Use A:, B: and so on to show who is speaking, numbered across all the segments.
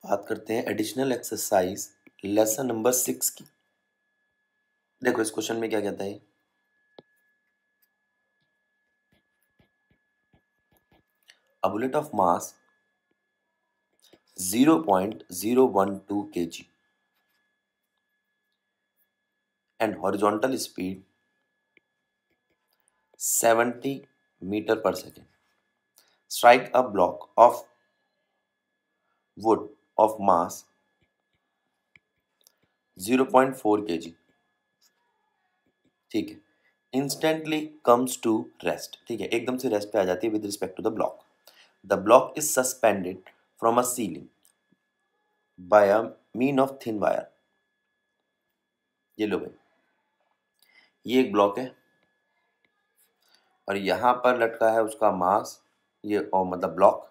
A: बात करते हैं एडिशनल एक्सरसाइज लेसन नंबर 6 की। देखो इस क्वेश्चन में क्या कहता है, a bullet of mass 0.012 kg and horizontal speed 70 meter per second strike a block of wood of mass 0.4 kg। ठीक है, instantly comes to rest। ठीक है, एकदम से रेस्ट पे आ जाती है with respect to the block। The block is suspended from a ceiling by a mean of thin wire। ये लो भाई, ये एक ब्लॉक है और यहाँ पर लटका है उसका मास, ये और मतलब ब्लॉक,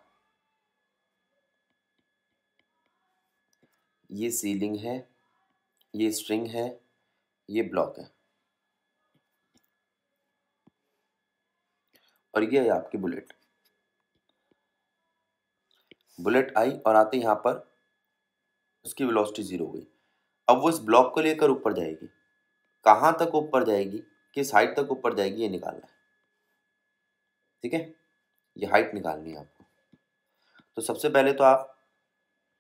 A: ये सीलिंग है, ये स्ट्रिंग है, ये ब्लॉक है और ये है आपकी बुलेट। बुलेट आई और आते यहाँ पर उसकी वेलोसिटी 0 हो गई। अब वो इस ब्लॉक को लेकर ऊपर जाएगी, कहाँ तक ऊपर जाएगी, किस हाइट तक ऊपर जाएगी, ये निकालना है। ठीक है, ये हाइट निकालनी है आपको। तो सबसे पहले तो आप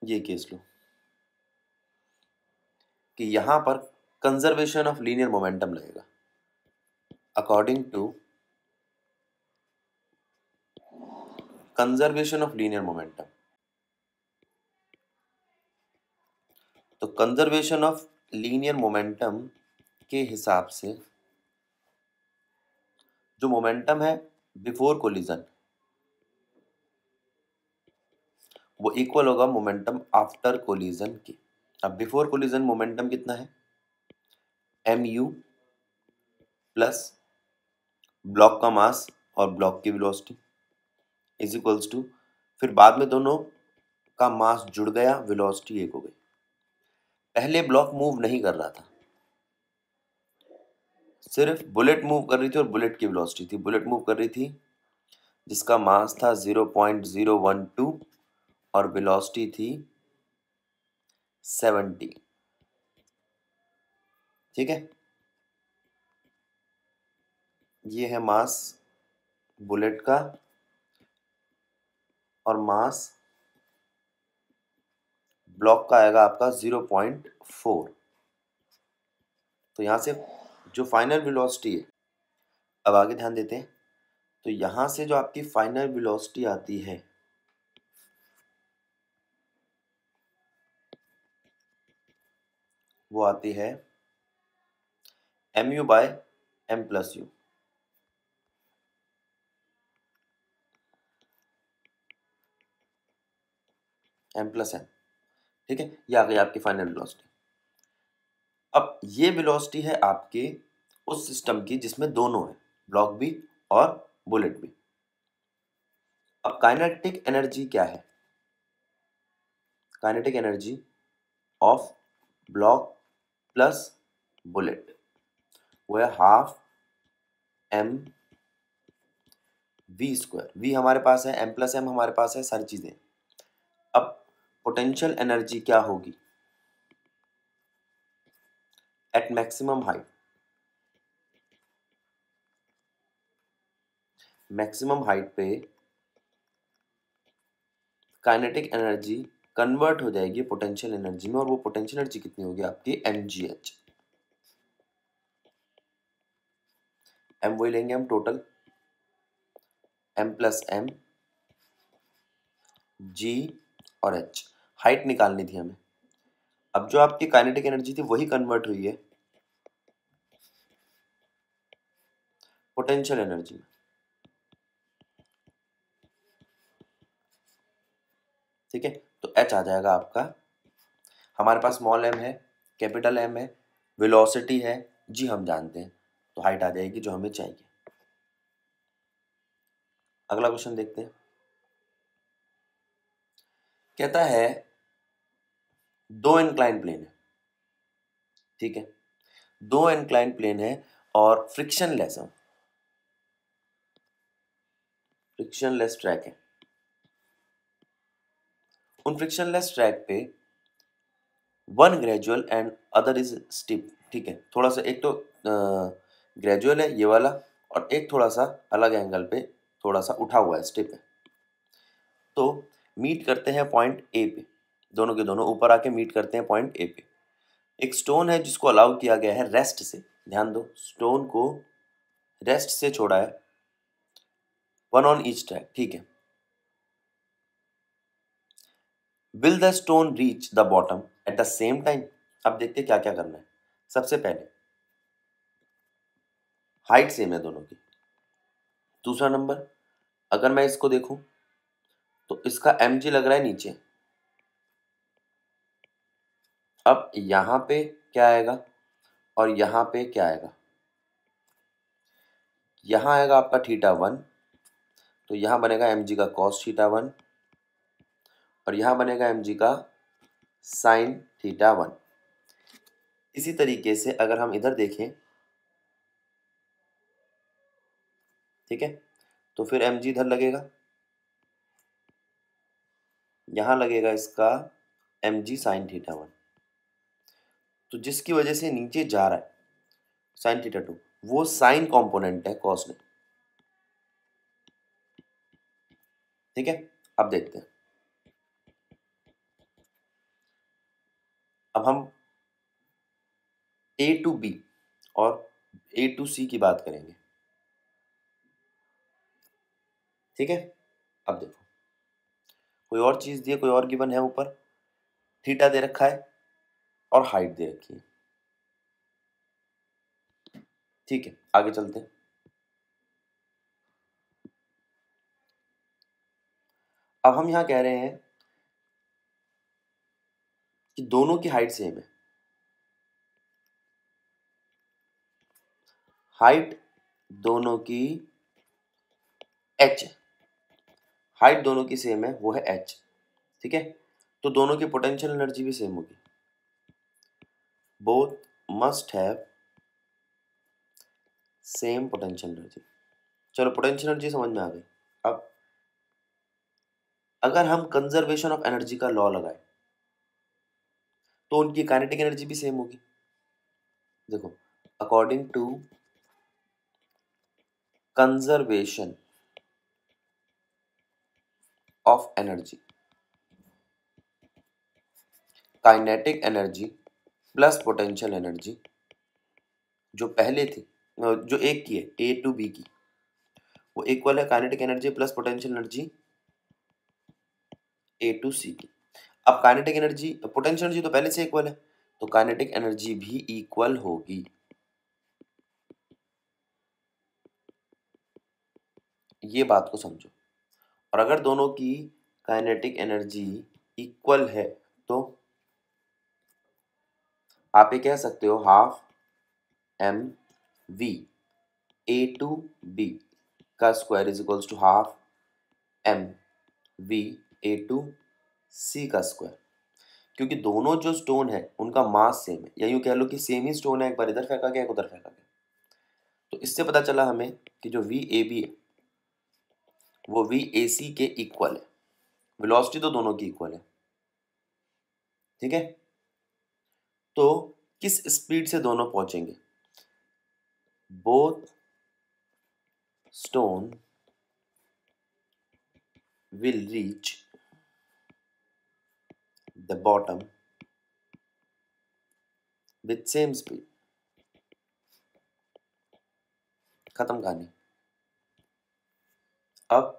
A: ये केस लो कि यहाँ पर कंजर्वेशन ऑफ लीनियर मोमेंटम लगेगा according to conservation of linear momentum. तो कंजर्वेशन ऑफ लीनियर मोमेंटम के हिसाब से जो मोमेंटम है बिफोर कोलिजन वो इक्वल होगा मोमेंटम आफ्टर कोलिजन के। अब बिफोर कोलिजन मोमेंटम कितना है, mu प्लस ब्लॉक का मास और ब्लॉक की वेलोसिटी इज इक्वल्स टू, फिर बाद में दोनों का मास जुड़ गया, वेलोसिटी एक हो गई। पहले ब्लॉक मूव नहीं कर रहा था, सिर्फ बुलेट मूव कर रही थी और बुलेट की वेलोसिटी थी। बुलेट मूव कर रही थी जिसका मास था 0.012 और वेलोसिटी थी 70। ठीक है, ये है मास बुलेट का और मास ब्लॉक का आएगा आपका 0.4। तो यहाँ से जो फाइनल वेलोसिटी है, अब आगे ध्यान देते हैं, तो यहाँ से जो आपकी फाइनल वेलोसिटी आती है वो आती है mu by m plus u. m plus m, ठीक है, ये आ गई आपकी फाइनल वेलोसिटी। अब ये वेलोसिटी है आपके उस सिस्टम की जिसमें दोनों है, ब्लॉक भी और बुलेट भी। अब काइनेटिक एनर्जी क्या है, kinetic energy of block plus bullet वो है half m v square. v हमारे पास है, m प्लस m हमारे पास है, सारी चीजें। अब पोटेंशियल एनर्जी क्या होगी at maximum height, maximum height पे काइनेटिक एनर्जी कन्वर्ट हो जाएगी पोटेंशियल एनर्जी में, और वो पोटेंशियल एनर्जी कितनी होगी आपकी mgh। m वही लेंगे हम total, m plus m g और h। हाइट निकालनी थी हमें। अब जो आपकी काइनेटिक एनर्जी थी वही कन्वर्ट हुई है पोटेंशियल एनर्जी में। ठीक है, तो h आ जाएगा आपका, हमारे पास स्मॉल m है, कैपिटल M है, वेलोसिटी है, g हम जानते हैं, तो हाइट आ जाएगी जो हमें चाहिए। अगला क्वेश्चन देखते हैं। कहता है दो इंक्लाइन प्लेन है, ठीक है, दो इंक्लाइन प्लेन है और फ्रिक्शनलेस है, फ्रिक्शनलेस ट्रैक है उन फ्रिक्शनलेस ट्रैक पे one gradual and other is steep, ठीक है, थोड़ा सा एक तो ग्रेजुअल है ये वाला, और एक थोड़ा सा अलग एंगल पे थोड़ा सा उठा हुआ है, स्टिप है। तो मीट करते हैं पॉइंट ए पे, दोनों के दोनों ऊपर आके मीट करते हैं पॉइंट ए पे। एक स्टोन है जिसको अलाउ किया गया है रेस्ट से, ध्यान दो, स्टोन को रेस्ट से छोड़ा है, वन ऑन ईच ट्रैक, ठीक है। Will the stone reach the bottom at the same time? अब देखते हैं क्या क्या करना है। सबसे पहले हाइट सेम है दोनों की। दूसरा नंबर, अगर मैं इसको देखूं तो इसका mg लग रहा है नीचे। अब यहां पे क्या आएगा और यहां पे क्या आएगा? यहां आएगा आपका θ1, तो यहां बनेगा mg का cos θ1 और यहां बनेगा mg का sin θ1। इसी तरीके से अगर हम इधर देखें, ठीक है, तो फिर mg इधर लगेगा, यहां लगेगा इसका mg sin θ1, तो जिसकी वजह से नीचे जा रहा है sin θ2, वो साइन कंपोनेंट है cos में, ठीक है। अब देखते हैं, अब हम A to B और A to C की बात करेंगे, ठीक है। अब देखो, कोई और चीज दी है, कोई और गिवन है ऊपर, थीटा दे रखा है और हाइट दे रखी है, ठीक है। आगे चलते हैं। अब हम यहां कह रहे हैं कि दोनों की हाइट सेम है। हाइट दोनों की h है, हाइट दोनों की सेम है, वो है h, ठीक है। तो दोनों की पोटेंशियल एनर्जी भी सेम होगी, both must have same potential energy. चलो पोटेंशियल एनर्जी समझ में आ गई। अब अगर हम कंजर्वेशन ऑफ एनर्जी का लॉ लगाए तो उनकी काइनेटिक एनर्जी भी सेम होगी। देखो, according to conservation of energy, kinetic energy plus potential energy जो पहले थी, जो एक की है ए टू बी की, वो इक्वल है kinetic energy plus potential energy A to C की। अब काइनेटिक एनर्जी पोटेंशियल एनर्जी तो पहले से इक्वल है, तो काइनेटिक एनर्जी भी इक्वल होगी। ये बात को समझो। और अगर दोनों की काइनेटिक एनर्जी इक्वल है तो आप ये कह सकते हो half m v A to B का square is equals to half m v A to C का स्क्वायर, क्योंकि दोनों जो स्टोन है उनका मास सेम है, या यूं कह लो कि सेम ही स्टोन है, एक बार इधर फेंका गया एक उधर फेंका गया। तो इससे पता चला हमें कि जो वी ए बी है वो वी ए सी के इक्वल है। वेलोसिटी तो दोनों की इक्वल है, ठीक है। तो किस स्पीड से दोनों पहुंचेंगे? Both stone will reach the bottom with same speed। खत्म कहानी। अब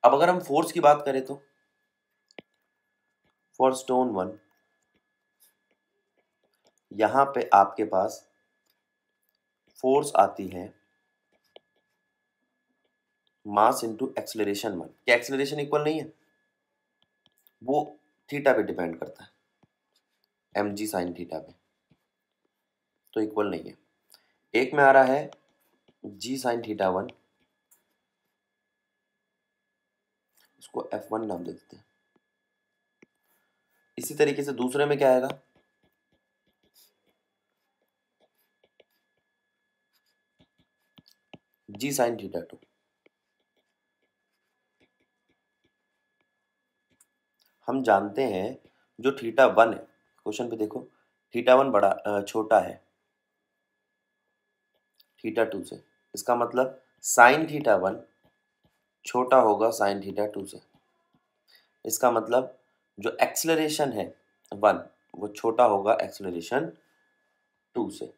A: अगर हम फोर्स की बात करें तो फॉर स्टोन वन, यहां पे आपके पास फोर्स आती है मास इंटू एक्सेलरेशन वन। क्या एक्सेलरेशन इक्वल नहीं है? वो थीटा पे डिपेंड करता है, एम जी साइन थीटा पे, तो इक्वल नहीं है। एक में आ रहा है जी साइन थीटा वन, इसको F1 नाम दे देते हैं। इसी तरीके से दूसरे में क्या आएगा? जी साइन थीटा टू, हम जानते हैं जो थीटा वन है, क्वेश्चन पे देखो, थीटा वन बड़ा छोटा है थीटा टू से, इसका मतलब साइन थीटा वन छोटा होगा साइन थीटा टू से। इसका मतलब जो एक्सेलरेशन है वन वो छोटा होगा एक्सेलरेशन टू से।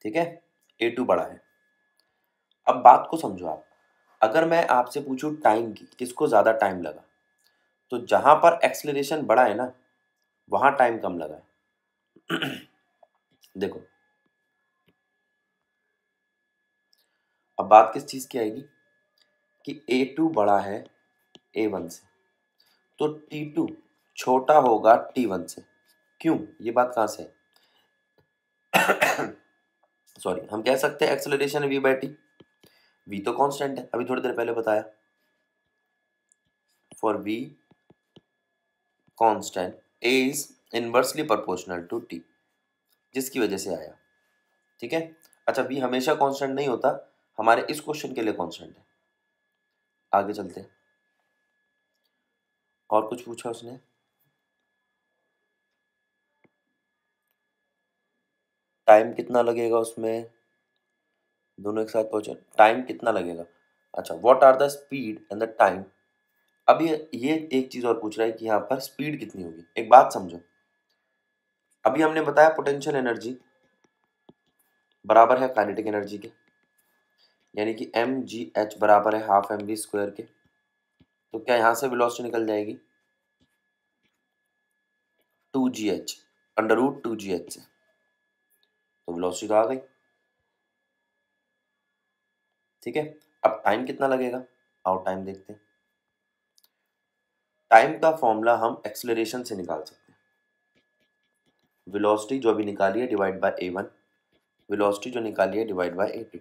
A: ठीक है, ए टू बड़ा है। अब बात को समझो आप, अगर मैं आपसे पूछूं टाइम की, किसको ज़्यादा टाइम लगा, तो जहां पर एक्सेलरेशन बड़ा है ना वहां टाइम कम लगा है। देखो, अब बात किस चीज़ की आएगी कि ए टू बड़ा है ए वन से, तो टी टू छोटा होगा टी वन से। क्यों, ये बात कहाँ से है? सॉरी, हम कह सकते हैं acceleration v by t, v तो कांस्टेंट है, अभी थोड़ी देर पहले बताया, for v constant a is inversely proportional to t, जिसकी वजह से आया। ठीक है, अच्छा वी हमेशा कांस्टेंट नहीं होता, हमारे इस क्वेश्चन के लिए कांस्टेंट है। आगे चलते हैं, और कुछ पूछा उसने, टाइम कितना लगेगा उसमें, दोनों एक साथ पहुंचे, टाइम कितना लगेगा। अच्छा, what are the speed and the time. अब ये एक चीज और पूछ रहा है कि यहाँ पर स्पीड कितनी होगी। एक बात समझो, अभी हमने बताया पोटेंशियल एनर्जी बराबर है काइनेटिक एनर्जी के, यानी कि एम जी एच बराबर है हाफ एम वी स्क्वायर के। तो क्या यहाँ से वेलोसिटी निकल जाएगी two g h, under root two g h से, तो वेलोसिटी तो आ गई। ठीक है, अब टाइम कितना लगेगा, आओ टाइम देखते हैं। टाइम का फॉर्मूला हम एक्सेलरेशन से निकाल सकते हैं, वेलोसिटी जो अभी निकाली है divide by a one, velocity जो निकाली है divide by a two.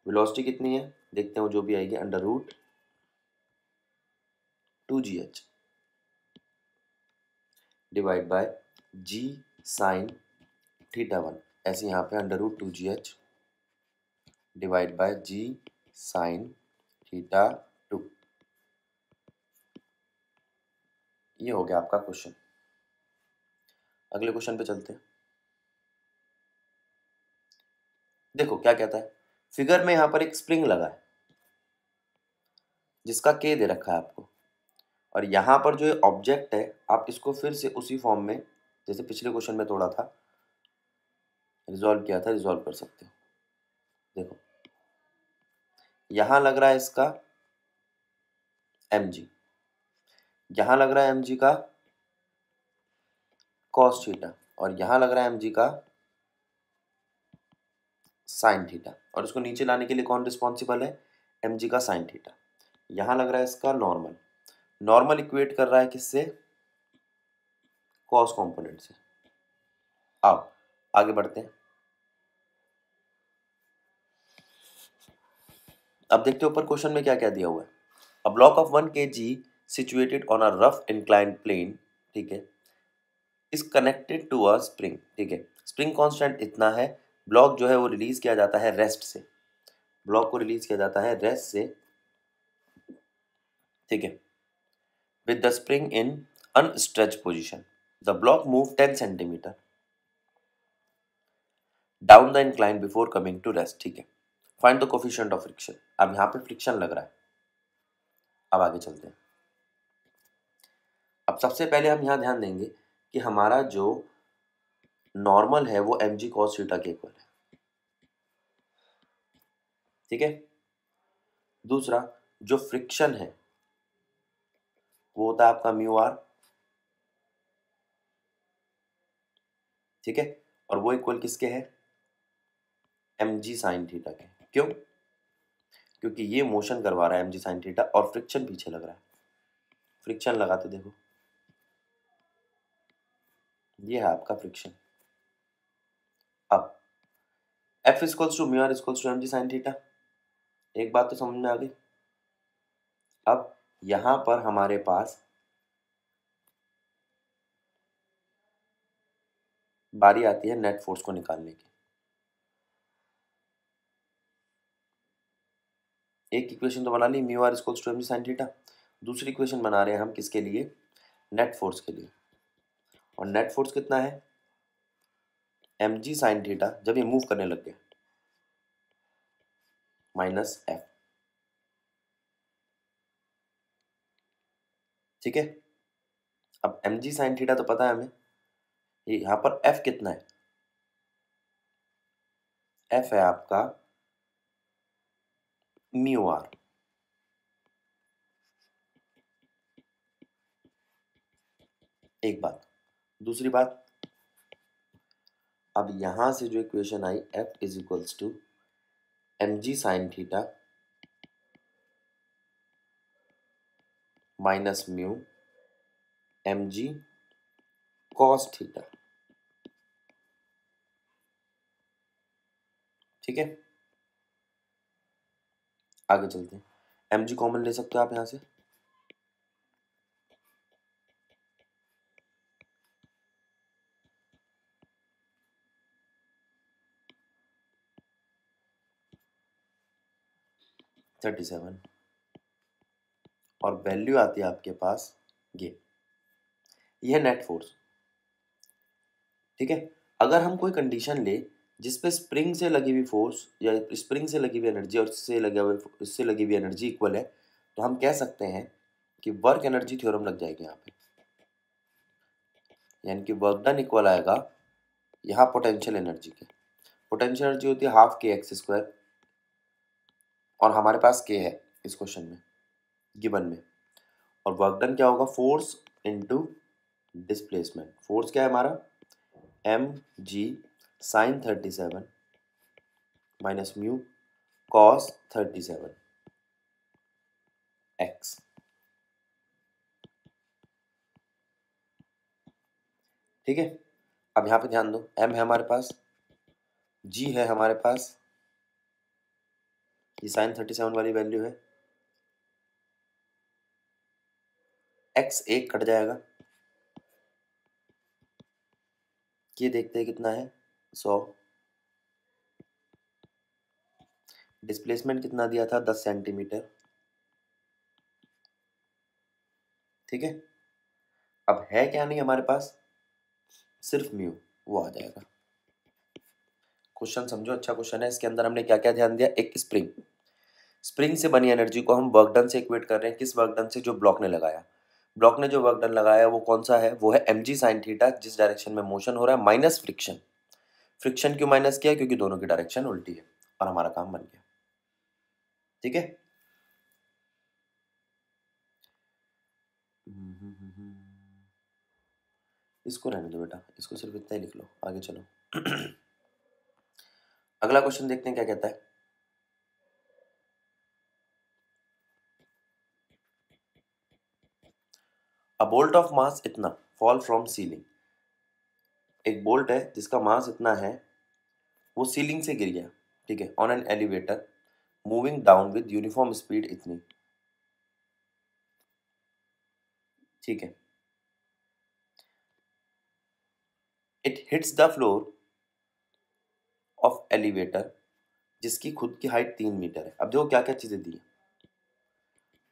A: Velocity कितनी है देखते हैं, वो जो भी आएगी under root two g h divide by g sine theta one, ऐसे यहाँ पे under root two g h divide by g sine theta two. ये हो गया आपका क्वेश्चन। अगले क्वेश्चन पे चलते हैं। देखो क्या कहता है, फिगर में यहाँ पर एक स्प्रिंग लगा है जिसका के दे रखा है आपको, और यहाँ पर जो ऑब्जेक्ट है आप इसको फिर से उसी फॉर्म में जैसे पिछले क्वेश्चन में तोड़ा था, रिजॉल्व किया था, रिजॉल्व कर सकते हो। देखो यहाँ लग रहा है इसका एम जी, यहाँ लग रहा है एम जी का कॉस थीटा, और यहाँ लग रहा है एम जी का साइन थीटा, और इसको नीचे लाने के लिए कौन रिस्पॉन्सिबल है, एम जी का साइन थीटा। यहाँ लग रहा है इसका नॉर्मल, नॉर्मल इक्वेट कर रहा है किससे, कॉस कंपोनेंट से। आओ आगे बढ़ते हैं। अब देखते हो ऊपर क्वेश्चन में क्या क्या दिया हुआ है। A block of 1 kg situated on a rough inclined plane, ठीक है, is connected to a spring. ठीक है, स्प्रिंग कांस्टेंट इतना है, ब्लॉक जो है वो रिलीज किया जाता है रेस्ट से, ब्लॉक को रिलीज किया जाता है रेस्ट से। ठीक है, with the spring in unstretch position, the block move 10 centimetre down the incline before coming to rest. ठीक है, find the coefficient of friction. अब यहाँ पे फ्रिक्शन लग रहा है। अब आगे चलते हैं। अब सबसे पहले हम यहाँ ध्यान देंगे कि हमारा जो नॉर्मल है वो एम जी कॉस थीटा के इक्वल है। ठीक है, दूसरा जो फ्रिक्शन है वो होता है आपका म्यू आर। ठीक है, और वो इक्वल किसके है, एम जी साइन थीटा के। क्यों, क्योंकि ये मोशन करवा रहा है एम जी साइन थीटा और फ्रिक्शन पीछे लग रहा है। फ्रिक्शन लगाते देखो, ये है आपका फ्रिक्शन। अब f equals to mu r equals to m g sine theta, एक बात तो समझ में आ गई। अब यहां पर हमारे पास बारी आती है नेट फोर्स को निकालने की। एक इक्वेशन तो बना ली, mu r equals to m g sine theta, दूसरी इक्वेशन बना रहे हैं हम किसके लिए, नेट फोर्स के लिए, और नेट फोर्स कितना है mg साइन थीटा जब ये मूव करने लग गया माइनस एफ। ठीक है, अब mg साइन थीटा तो पता है हमें, ये यहाँ पर f कितना है, f है आपका म्यू आर। एक बात, दूसरी बात, अब यहां से जो इक्वेशन आई f is equals to mg sine theta minus mu mg cos theta. ठीक है, आगे चलते हैं, mg कॉमन ले सकते हो आप यहां से, थर्टी सेवन, और वैल्यू आती है आपके पास ये है नेट फोर्स। ठीक है, अगर हम कोई कंडीशन ले जिसपे स्प्रिंग से लगी हुई फोर्स या स्प्रिंग से लगी हुई एनर्जी और इससे लगी हुई एनर्जी इक्वल है, तो हम कह सकते हैं कि वर्क एनर्जी थ्योरम लग जाएगी यहाँ पे, यानी कि वर्क डन इक्वल आएगा यहाँ पोटेंशियल एनर्जी के। पोटेंशियल एनर्जी होती है हाफ के एक्स स्क्वायर, और हमारे पास के है इस क्वेश्चन में गिवन में, और वर्क डन क्या होगा फोर्स इनटू डिस्प्लेसमेंट। फोर्स क्या है हमारा m g sine 37 minus mu cos 37 x. ठीक है, अब यहाँ पे ध्यान दो, m है हमारे पास, g है हमारे पास, ये साइन 37 वाली वैल्यू है, x एक कट जाएगा, ये देखते हैं कितना है 100, डिस्प्लेसमेंट कितना दिया था 10 सेंटीमीटर। ठीक है, अब है क्या नहीं हमारे पास, सिर्फ म्यू, वो आ जाएगा। क्वेश्चन समझो, अच्छा क्वेश्चन है। इसके अंदर हमने क्या क्या ध्यान दिया, एक स्प्रिंग, स्प्रिंग से बनी एनर्जी को हम वर्क डन से इक्वेट कर रहे हैं, किस वर्क डन से, जो ब्लॉक ने लगाया। ब्लॉक ने जो वर्क डन लगाया वो कौन सा है, वो है mg साइन थीटा, जिस डायरेक्शन में मोशन हो रहा है, माइनस फ्रिक्शन। फ्रिक्शन क्यों माइनस किया, क्योंकि दोनों की डायरेक्शन उल्टी है, और हमारा काम बन गया। ठीक है, इसको रहने दो बेटा, इसको सिर्फ इतना ही लिख लो, आगे चलो। अगला क्वेश्चन देखते हैं क्या कहता है। अ बोल्ट ऑफ मास इतना फॉल फ्रॉम सीलिंग, एक बोल्ट है जिसका मास इतना है, वो सीलिंग से गिर गया। ठीक है, on an elevator moving down with uniform speed इतनी। ठीक है, it hits the floor of elevator, जिसकी खुद की हाइट 3 मीटर है। अब देखो क्या क्या चीजें दी है,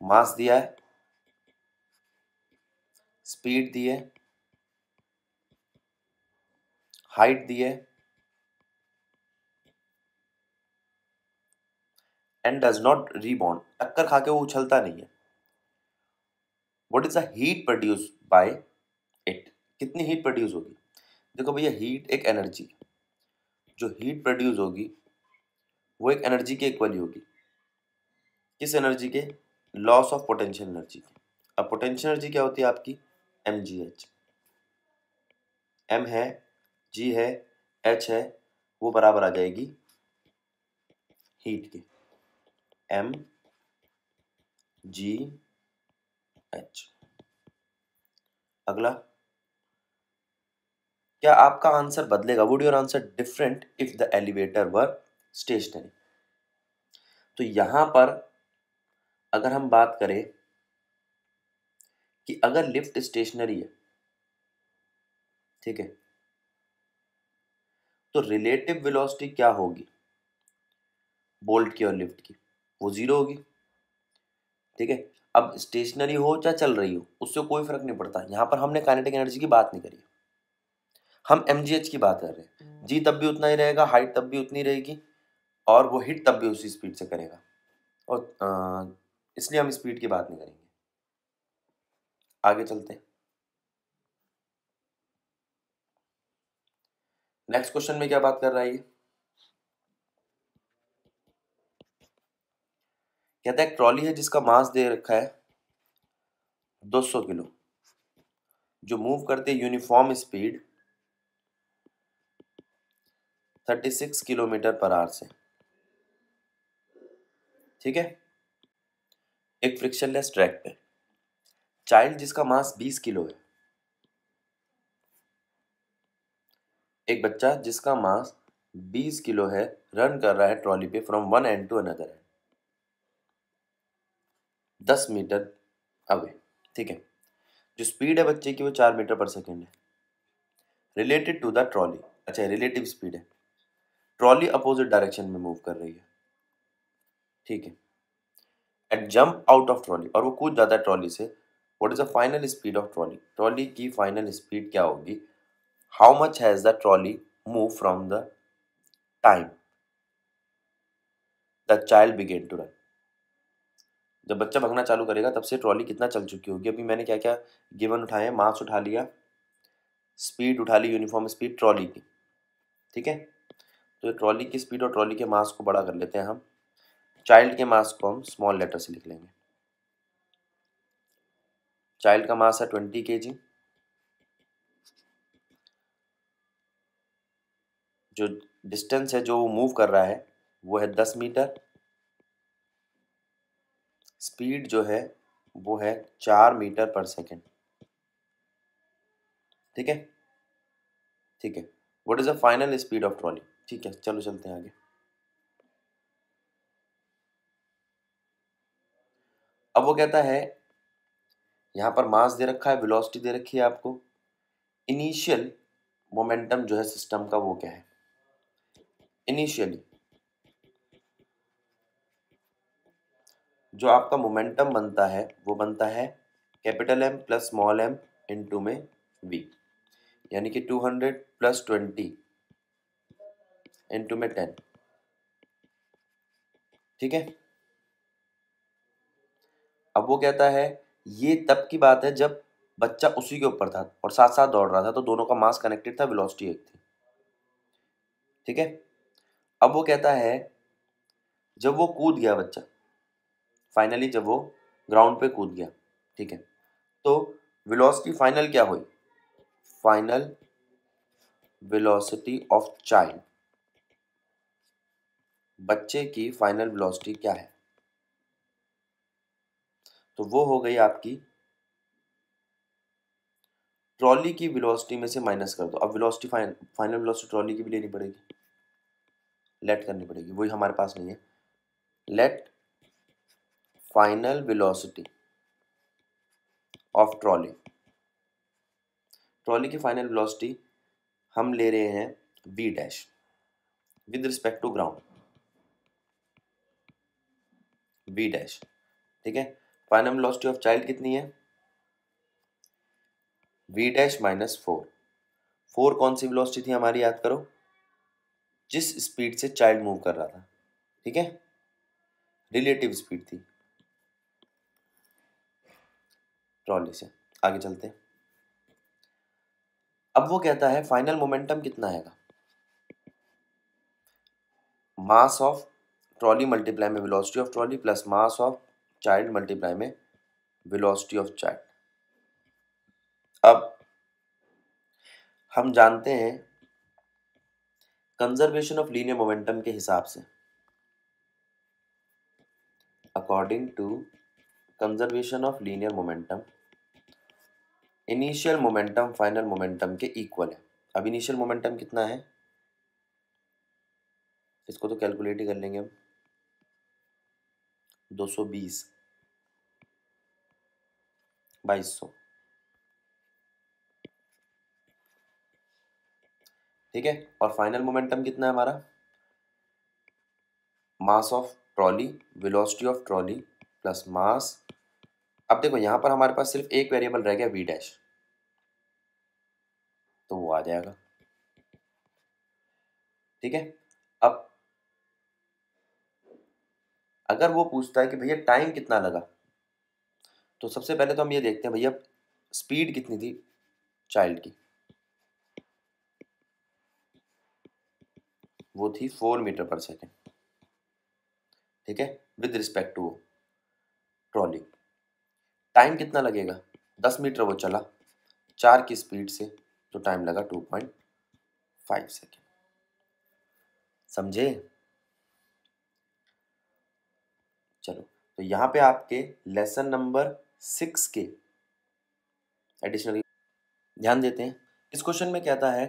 A: मास दिया है, स्पीड दी है, हाइट दी है, एंड डज नॉट रीबाउंड, टक्कर खा के वो उछलता नहीं है। What is the heat produce by it, कितनी हीट प्रोड्यूस होगी। देखो भैया, हीट एक एनर्जी, जो हीट प्रोड्यूस होगी वो एक एनर्जी के इक्वल ही होगी। किस एनर्जी के, लॉस ऑफ पोटेंशियल एनर्जी के। अब पोटेंशियल एनर्जी क्या होती है आपकी, एम जी एच, एम है, जी है, एच है, वो बराबर आ जाएगी हीट के, एम जी एच। अगला, क्या आपका आंसर बदलेगा, would your answer different if the elevator were stationary. तो यहां पर अगर हम बात करें कि अगर लिफ्ट स्टेशनरी है, ठीक है, तो रिलेटिव वेलोसिटी क्या होगी बोल्ट की और लिफ्ट की, वो जीरो होगी। ठीक है, अब स्टेशनरी हो चाहे चल रही हो, उससे कोई फर्क नहीं पड़ता। यहाँ पर हमने काइनेटिक एनर्जी की बात नहीं करी, हम mgh की बात कर रहे हैं। जी तब भी उतना ही रहेगा, हाइट तब भी उतनी रहेगी, और वो हिट तब भी उसी स्पीड से करेगा, और इसलिए हम स्पीड की बात नहीं करेंगे। आगे चलते हैं। नेक्स्ट क्वेश्चन में क्या बात कर रहा है ये, कहता है एक ट्रॉली है जिसका मास दे रखा है 200 किलो, जो मूव करते uniform speed 36 kilometre per hour से, ठीक है, एक फ्रिक्शनलेस ट्रैक पे। चाइल्ड जिसका मास 20 किलो है, एक बच्चा जिसका मास 20 किलो है रन कर रहा है ट्रॉली पे from one end to another end 10 metre away, ठीक है। जो स्पीड है बच्चे की वो 4 मीटर पर सेकेंड है। रिलेटेड टू द ट्रॉली, अच्छा रिलेटिव स्पीड है, ट्रॉली अपोजिट डायरेक्शन में मूव कर रही है, ठीक है। At jump out of trolley, और वो कूद जाता है ट्रॉली से। What is the final speed of trolley, trolley की फाइनल स्पीड क्या होगी। How much has the trolley move from the time the child begin to run, जब बच्चा भगना चालू करेगा तब से ट्रॉली कितना चल चुकी होगी। अभी मैंने क्या क्या गिवन उठाए हैं, मास उठा लिया, स्पीड उठा ली, यूनिफॉर्म स्पीड ट्रॉली की, ठीक है। तो ट्रॉली की स्पीड और ट्रॉली के मास को बड़ा कर लेते हैं हम। चाइल्ड के मास को हम स्मॉल लेटर से लिख लेंगे। चाइल्ड का मास है 20 kg, जो डिस्टेंस है जो वो मूव कर रहा है वो है 10 मीटर, स्पीड जो है वो है 4 मीटर पर सेकेंड, ठीक है, ठीक है। What is the final speed of trolley, ठीक है, चलो चलते हैं आगे। अब वो कहता है यहाँ पर मास दे रखा है, वेलोसिटी दे रखी है आपको, इनिशियल मोमेंटम जो है सिस्टम का वो क्या है। इनिशियली जो आपका मोमेंटम बनता है वो बनता है capital M plus small m into में v, यानी कि 200 प्लस 20 इंटू में 10, ठीक है। अब वो कहता है ये तब की बात है जब बच्चा उसी के ऊपर था और साथ साथ दौड़ रहा था, तो दोनों का मास कनेक्टेड था, वेलोसिटी एक थी, ठीक है। अब वो कहता है जब वो कूद गया बच्चा, फाइनली जब वो ग्राउंड पे कूद गया, ठीक है, तो वेलोसिटी फाइनल क्या हुई, फाइनल वेलोसिटी ऑफ चाइल्ड, बच्चे की फाइनल वेलोसिटी क्या है, तो वो हो गई आपकी ट्रॉली की वेलोसिटी में से माइनस कर दो। अब वेलोसिटी फाइनल वेलोसिटी ट्रॉली की भी लेनी पड़ेगी, लेट करनी पड़ेगी, वही हमारे पास नहीं है। Let final velocity of trolley, trolley की फाइनल वेलोसिटी हम ले रहे हैं v dash with respect to ground, v dash, ठीक है। फाइनल वेलोसिटी ऑफ चाइल्ड कितनी है, v डैश माइनस 4। 4 कौन सी वेलोसिटी थी हमारी, याद करो, जिस स्पीड से चाइल्ड मूव कर रहा था, ठीक है, रिलेटिव स्पीड थी ट्रॉली से। आगे चलते हैं। अब वो कहता है फाइनल मोमेंटम कितना आएगा, मास ऑफ ट्रॉली मल्टीप्लाई में velocity of trolley plus mass of child multiply में वेलोसिटी ऑफ चाइल्ड। अब हम जानते हैं कंजर्वेशन ऑफ लीनियर मोमेंटम के हिसाब से, according to conservation of linear momentum, initial momentum final momentum के इक्वल है। अब इनिशियल मोमेंटम कितना है, इसको तो कैलकुलेट ही कर लेंगे हम, 220 2200, ठीक है। और फाइनल मोमेंटम कितना है हमारा, mass of trolley velocity of trolley plus mass अब देखो यहाँ पर हमारे पास सिर्फ एक वेरिएबल रह गया वी डैश, तो वो आ जाएगा। ठीक है, अब अगर वो पूछता है कि भैया टाइम कितना लगा, तो सबसे पहले तो हम ये देखते हैं भैया स्पीड कितनी थी चाइल्ड की, वो थी 4 मीटर पर सेकेंड। ठीक है, with respect to trolley. Time कितना लगेगा, 10 मीटर वो चला 4 की स्पीड से, तो टाइम लगा 2.5 सेकेंड। समझे? चलो, तो यहाँ पे आपके लेसन नंबर 6 के एडिशनल ध्यान देते हैं। इस क्वेश्चन में कहता है,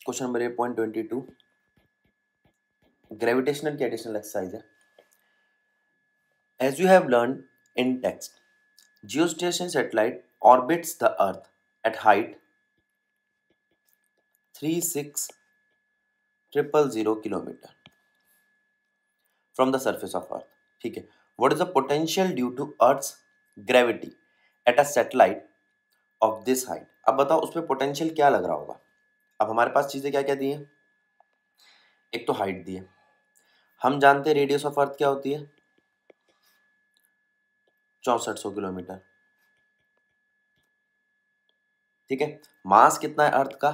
A: क्वेश्चन नंबर 8.22 ग्रेविटेशनल की एडिशनल एक्सरसाइज है। As you have learn in text, geostationary satellite orbits the earth at height 36,000 kilometre from the surface of earth। ठीक है, what is the potential due to earth's gravity at a satellite of this height। अब बताओ उसमें potential क्या लग रहा होगा। अब हमारे पास चीजें क्या क्या दी हैं, एक तो हाइट दी है, हम जानते हैं रेडियस ऑफ अर्थ क्या होती है 6400 किलोमीटर। ठीक है, मास कितना है अर्थ का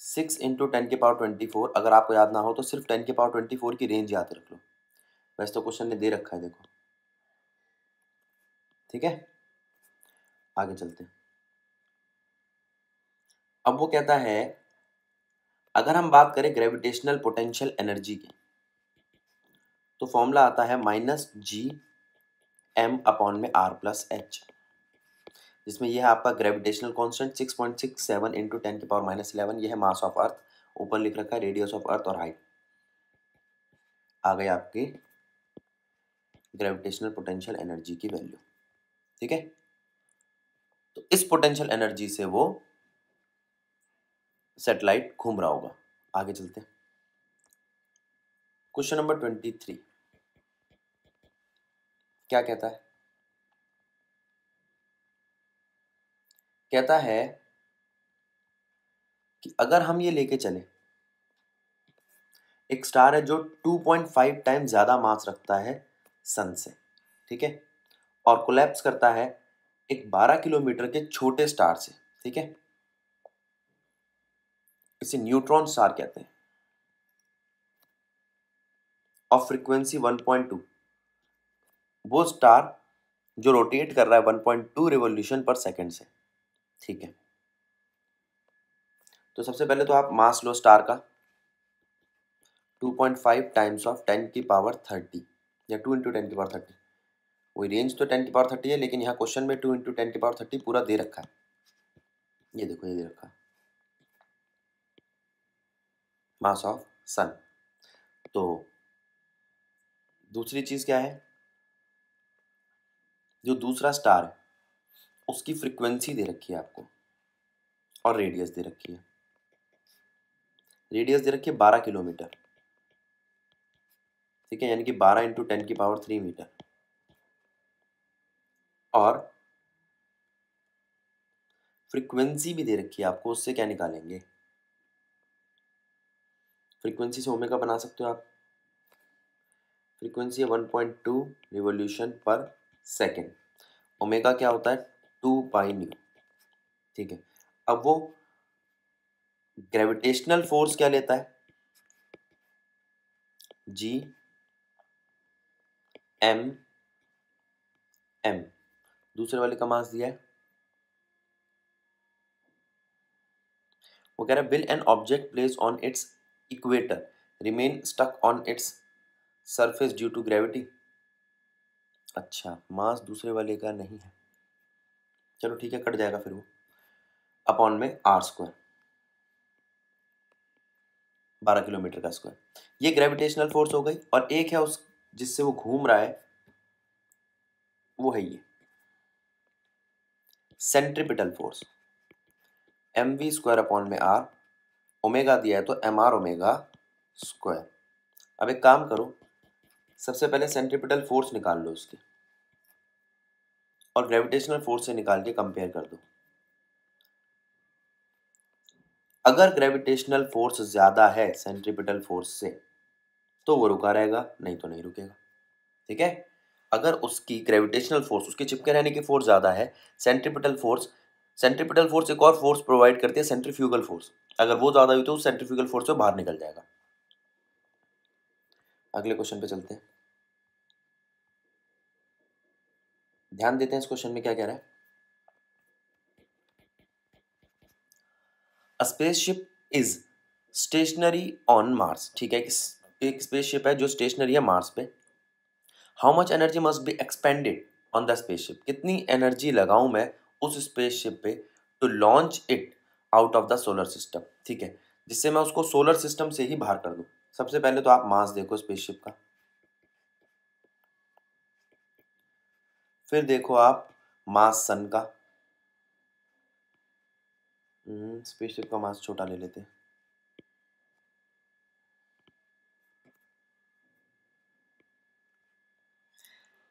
A: 6 × 10⁻²4। अगर आपको याद ना हो तो सिर्फ 10⁻²4 की रेंज याद रख लो, वैसे तो क्वेश्चन ने दे रखा है देखो। ठीक है, आगे चलते हैं। अब वो कहता है अगर हम बात करें ग्रेविटेशनल पोटेंशियल एनर्जी की, तो फॉर्मूला आता है -Gm/r+h, जिसमें यह है आपका ग्रेविटेशनल कांस्टेंट 6.67 × 10⁻−11। यह है मास ऑफ अर्थ, ऊपर लिख रखा है रेडियस ऑफ अर्थ और हाइट। आ गई आपकी ग्रेविटेशनल पोटेंशियल एनर्जी की वैल्यू। ठीक है, तो इस पोटेंशियल एनर्जी से वो सैटेलाइट घूम रहा होगा। आगे चलते हैं, क्वेश्चन नंबर 23 क्या कहता है, कहता है कि अगर हम ये लेके चले, एक स्टार है जो 2.5 टाइम ज्यादा मास रखता है सन से। ठीक है, और कोलैप्स करता है एक 12 किलोमीटर के छोटे स्टार से। ठीक है, इसे न्यूट्रॉन स्टार कहते हैं, ऑफ फ्रीक्वेंसी 1.2। वो स्टार जो रोटेट कर रहा है 1.2 रिवॉल्यूशन पर सेकंड से। ठीक है, तो सबसे पहले तो आप मास लो स्टार का 2.5 टाइम्स ऑफ 10⁻30 या 2 × 10⁻30। वही रेंज तो 10⁻30 है, लेकिन यहाँ क्वेश्चन में 2 × 10⁻30 पूरा दे रखा है। ये देखो, ये दे रखा है मास ऑफ सन। तो दूसरी चीज क्या है, जो दूसरा स्टार है उसकी फ्रीक्वेंसी दे रखी है आपको, और रेडियस दे रखी है। रेडियस दे रखी है 12 किलोमीटर। ठीक है, यानी कि 12 × 10⁻³ मीटर। और फ्रीक्वेंसी भी दे रखी है आपको, उससे क्या निकालेंगे, फ्रीक्वेंसी से ओमेगा बना सकते हो आप। फ्रीक्वेंसी है 1.2 रिवॉल्यूशन पर सेकेंड। ओमेगा क्या होता है 2πν। ठीक है, अब वो ग्रेविटेशनल फोर्स क्या लेता है Gm। दूसरे वाले का मास दिया है, वो कह रहा है will an object place on its equator remain stuck on its surface due to gravity. अच्छा, मास दूसरे वाले का नहीं है, चलो ठीक है, कट जाएगा फिर वो, अपॉन में r², 12 किलोमीटर का स्क्वायर। ये ग्रेविटेशनल फोर्स हो गई, और एक है उस जिससे वो घूम रहा है, वो है ये सेंट्रीपिटल फोर्स mv² अपॉन में r। ओमेगा दिया है तो mr ओमेगा स्क्वायर। अब एक काम करो, सबसे पहले सेंट्रीपिटल फोर्स निकाल लो उसके। और ग्रेविटेशनल फोर्स से निकाल के कंपेयर कर दो। अगर ग्रेविटेशनल फोर्स ज्यादा है सेंट्रीपिटल फोर्स से तो वो रुका रहेगा, नहीं तो नहीं रुकेगा। ठीक है, अगर उसकी ग्रेविटेशनल फोर्स, उसके चिपके रहने की फोर्स ज्यादा है, सेंट्रीपिटल फोर्स एक और फोर्स प्रोवाइड करती है सेंट्रीफ्यूगल फोर्स, अगर वो ज्यादा हुई तो सेंट्रीफ्यूगल फोर्स से बाहर निकल जाएगा। अगले क्वेश्चन पे चलते हैं, ध्यान देते हैं इस क्वेश्चन में क्या कह रहा है। अ spaceship is stationary on Mars. ठीक है, एक स्पेसशिप है जो स्टेशनरी है मार्स पे। How much energy must be expended on the spaceship, कितनी एनर्जी लगाऊं मैं उस स्पेसशिप पे to launch it out of the solar system. ठीक है, जिससे मैं उसको सोलर सिस्टम से ही बाहर कर दूं। सबसे पहले तो आप मास देखो स्पेसशिप का, फिर देखो आप मास सन का। स्पेसशिप का मास छोटा ले लेते हैं।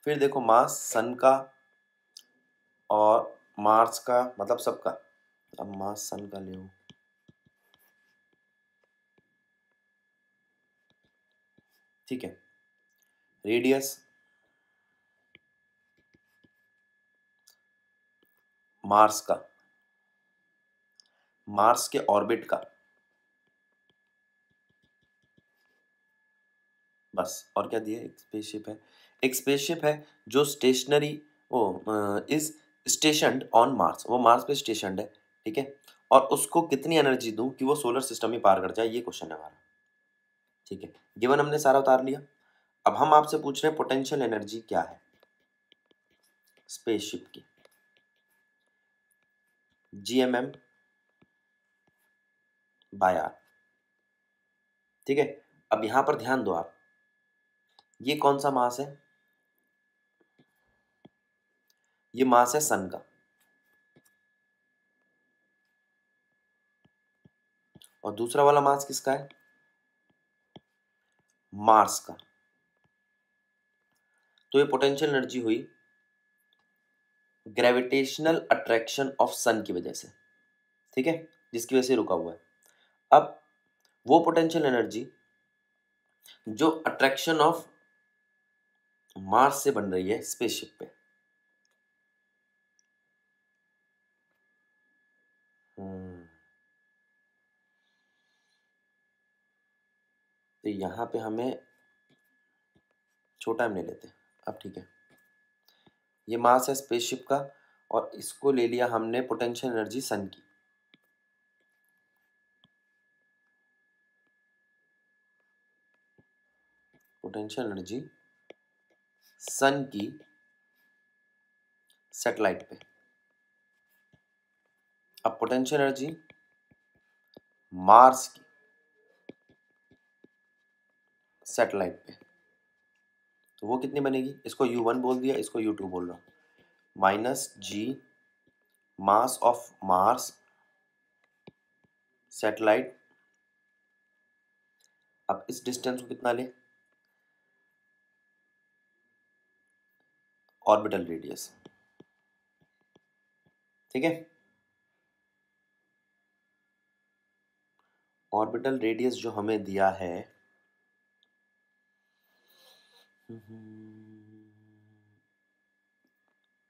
A: फिर देखो मास सन का और मार्स का, मतलब सबका। अब मास सन का ले, ठीक है, रेडियस मार्स का, मार्स के ऑर्बिट का, बस। और क्या दिया, एक स्पेसशिप है, एक स्पेसशिप है जो स्टेशनरी, वो इज स्टेशनड ऑन मार्स, वो मार्स पे स्टेशनड है। ठीक है, और उसको कितनी एनर्जी दूं कि वो सोलर सिस्टम ही पार कर जाए, ये क्वेश्चन है हमारा। ठीक है, गिवन हमने सारा उतार लिया। अब हम आपसे पूछ रहे हैं पोटेंशियल एनर्जी क्या है स्पेसशिप की, GMM बाय आर। ठीक है, अब यहां पर ध्यान दो आप, ये कौन सा मास है, ये मास है सन का, और दूसरा वाला मास किसका है, मार्स का। तो ये पोटेंशियल एनर्जी हुई ग्रेविटेशनल अट्रैक्शन ऑफ सन की वजह से। ठीक है, जिसकी वजह से रुका हुआ है। अब वो पोटेंशियल एनर्जी जो अट्रैक्शन ऑफ मार्स से बन रही है स्पेसशिप पे, तो यहां पे हमें छोटा एम ले लेते हैं। अब ठीक है, ये मास है स्पेसशिप का और इसको ले लिया हमने पोटेंशियल एनर्जी सन की। पोटेंशियल एनर्जी सन की सैटेलाइट पे। अब पोटेंशियल एनर्जी मार्स की सैटेलाइट पे, तो वो कितनी बनेगी, इसको U1 बोल दिया, इसको U2 बोल रहा हूं, -G mass of Mars satellite. अब इस डिस्टेंस को कितना ले, ऑर्बिटल रेडियस। ठीक है, ऑर्बिटल रेडियस जो हमें दिया है,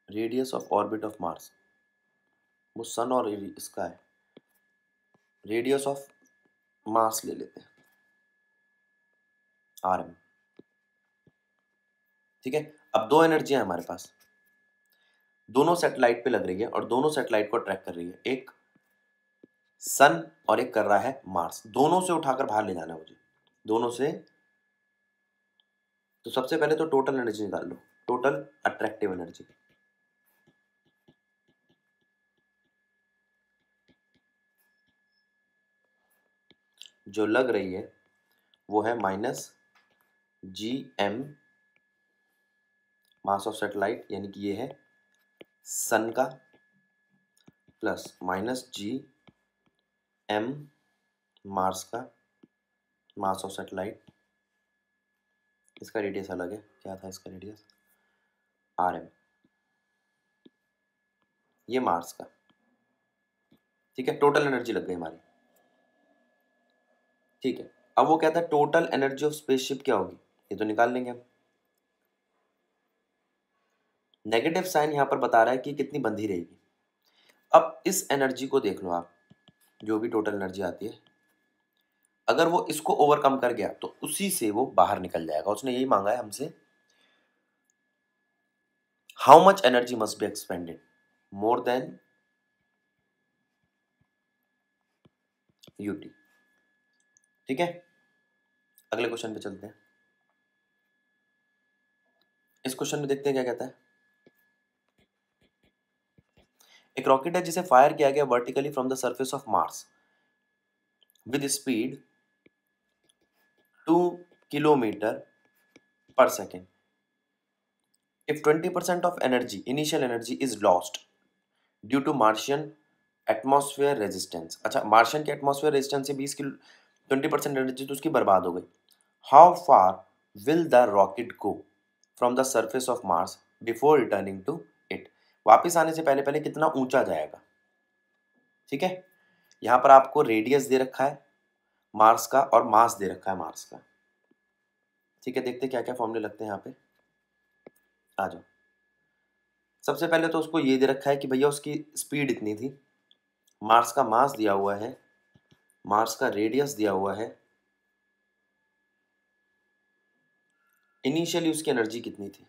A: radius of orbit of Mars, वो सन और इसका है, रेडियस ऑफ मार्स ले लेते हैं, RM। ठीक है, अब दो एनर्जियां हमारे पास, दोनों सैटेलाइट पे लग रही है और दोनों सैटेलाइट को ट्रैक कर रही है, एक सन और एक कर रहा है मार्स। दोनों से उठाकर बाहर ले जाना है मुझे, दोनों से। तो सबसे पहले तो टोटल एनर्जी निकाल लो, टोटल अट्रैक्टिव एनर्जी, जो लग रही है वो है -GM मास ऑफ सैटेलाइट, यानी कि ये है सन का, प्लस -GM मार्स का मास ऑफ सैटेलाइट। इसका रेडियस अलग है, क्या था इसका रेडियस, RM। ये मार्स का, ठीक है, टोटल एनर्जी लग गई हमारी, ठीक है। अब वो कहता है टोटल एनर्जी ऑफ स्पेसशिप क्या होगी, ये तो निकाल लेंगे हम। नेगेटिव साइन यहां पर बता रहा है कि कितनी बंधी रहेगी। अब इस एनर्जी को देख लो आप, जो भी टोटल एनर्जी आती है, अगर वो इसको ओवरकम कर गया तो उसी से वो बाहर निकल जाएगा। उसने यही मांगा है हमसे, how much energy must be expanded, more than UT, ठीक है। अगले क्वेश्चन पे चलते हैं। इस क्वेश्चन में देखते हैं क्या कहता है। एक रॉकेट है जिसे फायर किया गया vertically from the surface of Mars with speed 2 kilometre per second. If 20% of energy, initial energy is lost due to Martian atmosphere resistance, अच्छा मार्शियन के एटमॉस्फेयर रेजिस्टेंस से 20% एनर्जी तो उसकी बर्बाद हो गई। How far will the rocket go from the surface of Mars before returning to it, वापिस आने से पहले पहले कितना ऊंचा जाएगा, ठीक है। यहां पर आपको रेडियस दे रखा है मार्स का और मास दे रखा है मार्स का, ठीक है। देखते क्या क्या फॉर्मूले लगते हैं यहाँ पे, आ जाओ। सबसे पहले तो उसको ये दे रखा है कि भैया उसकी स्पीड इतनी थी, मार्स का मास दिया हुआ है, मार्स का रेडियस दिया हुआ है, इनिशियली उसकी एनर्जी कितनी थी,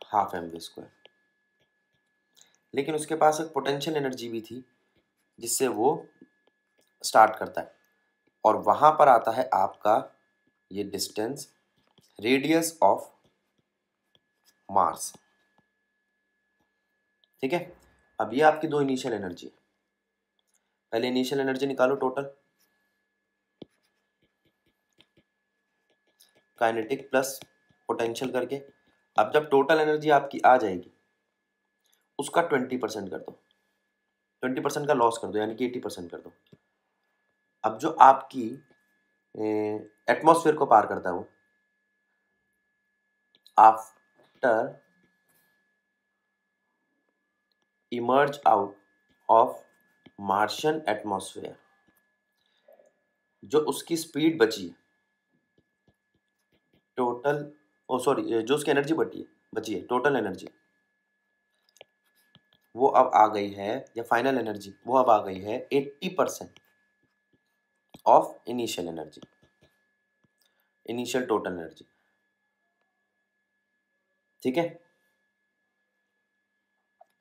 A: हाफ mv², लेकिन उसके पास एक पोटेंशियल एनर्जी भी थी जिससे वो स्टार्ट करता है, और वहां पर आता है आपका ये डिस्टेंस, रेडियस ऑफ मार्स, ठीक है। अब ये आपकी दो इनिशियल एनर्जी है। पहले इनिशियल एनर्जी निकालो टोटल, काइनेटिक प्लस पोटेंशियल करके। अब जब टोटल एनर्जी आपकी आ जाएगी उसका 20% कर दो, 20% का लॉस कर दो, यानी कि 80% कर दो। अब जो आपकी एटमॉस्फेयर को पार करता है वो after emerge out of Martian atmosphere, जो उसकी स्पीड बची है टोटल, ओ सॉरी, जो उसकी एनर्जी बची है टोटल एनर्जी, वो अब आ गई है, या फाइनल एनर्जी वो अब आ गई है 80% of initial energy, initial total energy, ठीक है।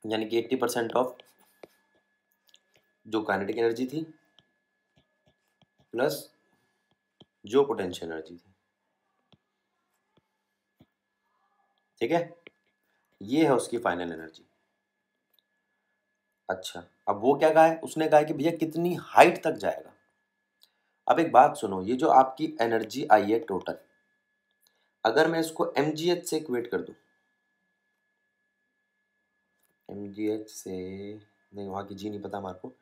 A: यानी कि 80% ऑफ जो काइनेटिक एनर्जी थी प्लस जो पोटेंशियल एनर्जी थी, ठीक है। ये है उसकी फाइनल एनर्जी। अच्छा, अब वो क्या कहा है, उसने कहा है कि भैया कितनी हाइट तक जाएगा। अब एक बात सुनो, ये जो आपकी एनर्जी आई है टोटल, अगर मैं इसको mgh से इक्वेट कर दूं, mgh से नहीं, वहां की जी नहीं पता हमारे को,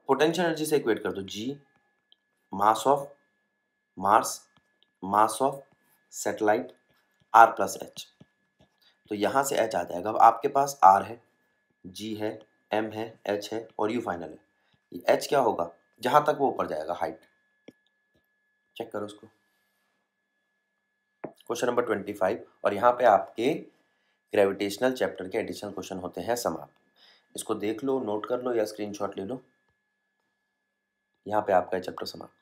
A: पोटेंशियल एनर्जी से इक्वेट कर दो, g mass of Mars, mass of satellite, r plus h, तो यहां से एच आ जाएगा। अब आपके पास आर है, जी है, एम है, एच है और यू फाइनल है। ये एच क्या होगा, जहां तक वो ऊपर जाएगा हाइट, चेक करो उसको, क्वेश्चन नंबर 25। और यहाँ पे आपके ग्रेविटेशनल चैप्टर के एडिशनल क्वेश्चन होते हैं समाप्त। इसको देख लो, नोट कर लो या स्क्रीनशॉट ले लो, यहाँ पे आपका चैप्टर समाप्त।